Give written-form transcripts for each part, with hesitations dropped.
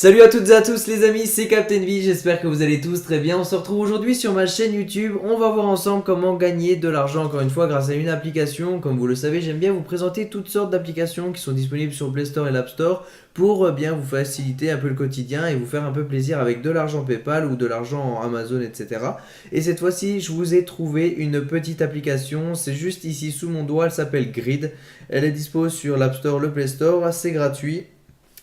Salut à toutes et à tous les amis, c'est Captain V, j'espère que vous allez tous très bien. On se retrouve aujourd'hui sur ma chaîne YouTube, on va voir ensemble comment gagner de l'argent encore une fois grâce à une application. Comme vous le savez, j'aime bien vous présenter toutes sortes d'applications qui sont disponibles sur Play Store et l'App Store pour bien vous faciliter un peu le quotidien et vous faire un peu plaisir avec de l'argent PayPal ou de l'argent Amazon, etc. Et cette fois-ci, je vous ai trouvé une petite application, c'est juste ici sous mon doigt, elle s'appelle Grid. Elle est dispo sur l'App Store, le Play Store, c'est gratuit.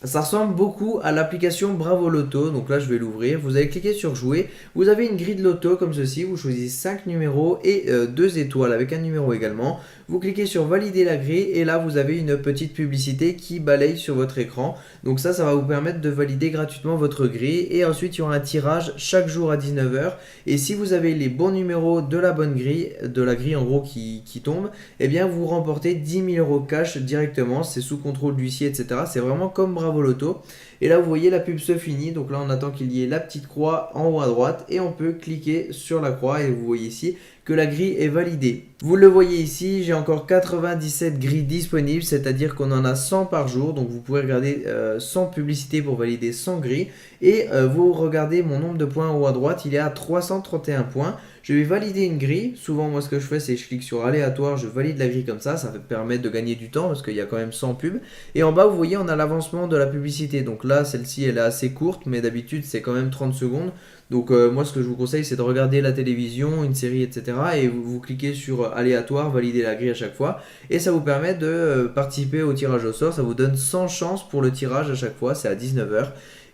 Ça ressemble beaucoup à l'application Bravo Loto, donc là je vais l'ouvrir, vous allez cliquer sur jouer, vous avez une grille de loto comme ceci, vous choisissez 5 numéros et 2 étoiles avec un numéro également, vous cliquez sur valider la grille et là vous avez une petite publicité qui balaye sur votre écran, donc ça va vous permettre de valider gratuitement votre grille et ensuite il y aura un tirage chaque jour à 19h et si vous avez les bons numéros de la bonne grille, de la grille en gros qui tombe, eh bien vous remportez 10 000 euros cash directement, c'est sous contrôle d'huissier etc, c'est vraiment comme Bravo Loto. Et là vous voyez la pub se finit, donc là on attend qu'il y ait la petite croix en haut à droite et on peut cliquer sur la croix et vous voyez ici que la grille est validée. Vous le voyez ici, j'ai encore 97 grilles disponibles, c'est-à-dire qu'on en a 100 par jour, donc vous pouvez regarder 100 publicités pour valider 100 grilles et vous regardez mon nombre de points en haut à droite, il est à 331 points. Je vais valider une grille, souvent moi ce que je fais c'est que je clique sur aléatoire, je valide la grille comme ça va permettre de gagner du temps parce qu'il y a quand même 100 pubs. Et en bas vous voyez on a l'avancement de la publicité, donc là celle-ci elle est assez courte mais d'habitude c'est quand même 30 secondes. Donc moi ce que je vous conseille c'est de regarder la télévision, une série etc. et vous cliquez sur aléatoire, valider la grille à chaque fois et ça vous permet de participer au tirage au sort, ça vous donne 100 chances pour le tirage à chaque fois, c'est à 19h.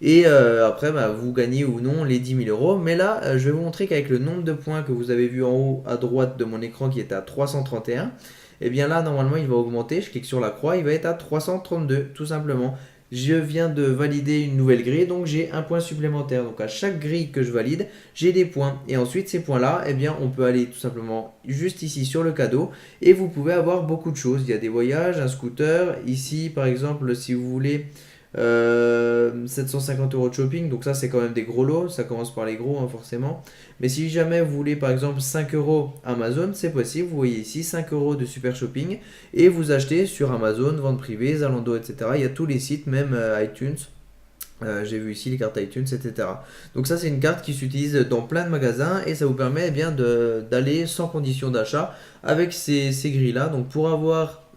Et après, vous gagnez ou non les 10 000 euros. Mais là, je vais vous montrer qu'avec le nombre de points que vous avez vu en haut à droite de mon écran qui est à 331, et bien là, normalement, il va augmenter. Je clique sur la croix, il va être à 332, tout simplement. Je viens de valider une nouvelle grille, donc j'ai un point supplémentaire. Donc à chaque grille que je valide, j'ai des points. Et ensuite, ces points-là, eh bien, on peut aller tout simplement juste ici sur le cadeau. Et vous pouvez avoir beaucoup de choses. Il y a des voyages, un scooter. Ici, par exemple, si vous voulez... 750 euros de shopping, donc ça c'est quand même des gros lots, ça commence par les gros hein, forcément. Mais si jamais vous voulez par exemple 5 euros Amazon, c'est possible, vous voyez ici 5 euros de super shopping et vous achetez sur Amazon, vente privée, Zalando, etc. Il y a tous les sites, même iTunes. J'ai vu ici les cartes iTunes, etc. Donc ça c'est une carte qui s'utilise dans plein de magasins et ça vous permet bien d'aller sans condition d'achat avec ces grilles là. Donc pour avoir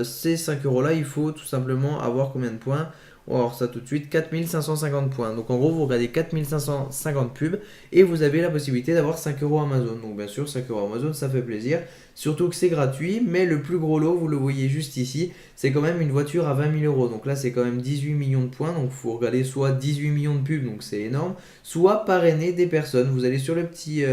ces 5 euros là, il faut tout simplement avoir combien de points? On va voir ça tout de suite, 4550 points. Donc en gros, vous regardez 4550 pubs et vous avez la possibilité d'avoir 5 euros Amazon. Donc bien sûr, 5 euros Amazon, ça fait plaisir. Surtout que c'est gratuit, mais le plus gros lot, vous le voyez juste ici, c'est quand même une voiture à 20 000 euros. Donc là, c'est quand même 18 millions de points. Donc il faut regarder soit 18 millions de pubs, donc c'est énorme, soit parrainer des personnes. Vous allez sur le petit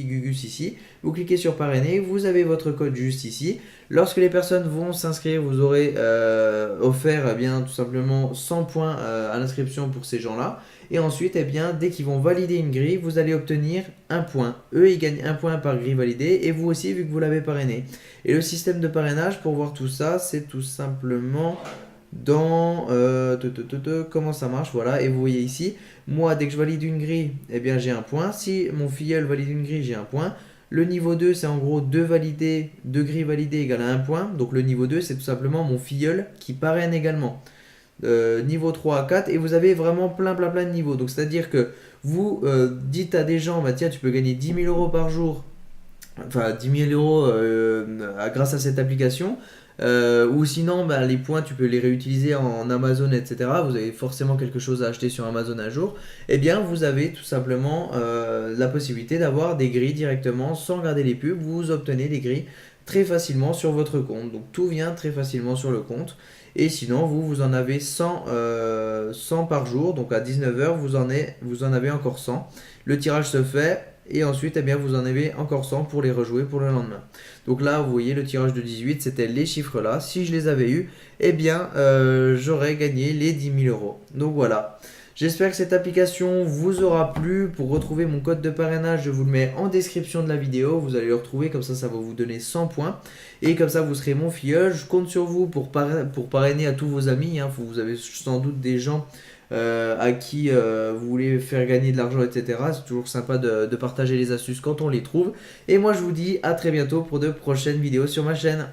Gugus ici, vous cliquez sur parrainer, vous avez votre code juste ici. Lorsque les personnes vont s'inscrire, vous aurez offert eh bien, tout simplement 100 points à l'inscription pour ces gens-là. Et ensuite, eh bien, dès qu'ils vont valider une grille, vous allez obtenir un point. Eux, ils gagnent un point par grille validée et vous aussi, vu que vous l'avez parrainé. Et le système de parrainage, pour voir tout ça, c'est tout simplement dans comment ça marche, voilà. Et vous voyez ici, moi, dès que je valide une grille, eh bien, j'ai un point. Si mon filleul valide une grille, j'ai un point. Le niveau 2, c'est en gros 2 grilles validées égale à 1 point. Donc le niveau 2, c'est tout simplement mon filleul qui parraine également. Niveau 3 à 4 et vous avez vraiment plein de niveaux. Donc c'est-à-dire que vous dites à des gens, bah tiens, tu peux gagner 10 000 euros par jour, enfin 10 000 euros grâce à cette application. Ou sinon, bah, les points, tu peux les réutiliser en Amazon, etc. Vous avez forcément quelque chose à acheter sur Amazon un jour. Eh bien, vous avez tout simplement la possibilité d'avoir des grilles directement sans regarder les pubs. Vous obtenez des grilles très facilement sur votre compte. Donc, tout vient très facilement sur le compte. Et sinon, vous en avez 100 par jour. Donc, à 19h, vous en avez encore 100. Le tirage se fait. Et ensuite, eh bien, vous en avez encore 100 pour les rejouer pour le lendemain. Donc là, vous voyez, le tirage de 18, c'était les chiffres là. Si je les avais eus, eh bien, j'aurais gagné les 10 000 euros. Donc voilà. J'espère que cette application vous aura plu. Pour retrouver mon code de parrainage, je vous le mets en description de la vidéo. Vous allez le retrouver, comme ça va vous donner 100 points. Et comme ça, vous serez mon filleul. Je compte sur vous pour parrainer à tous vos amis. Hein. Vous avez sans doute des gens à qui vous voulez faire gagner de l'argent, etc. C'est toujours sympa de partager les astuces quand on les trouve. Et moi, je vous dis à très bientôt pour de prochaines vidéos sur ma chaîne.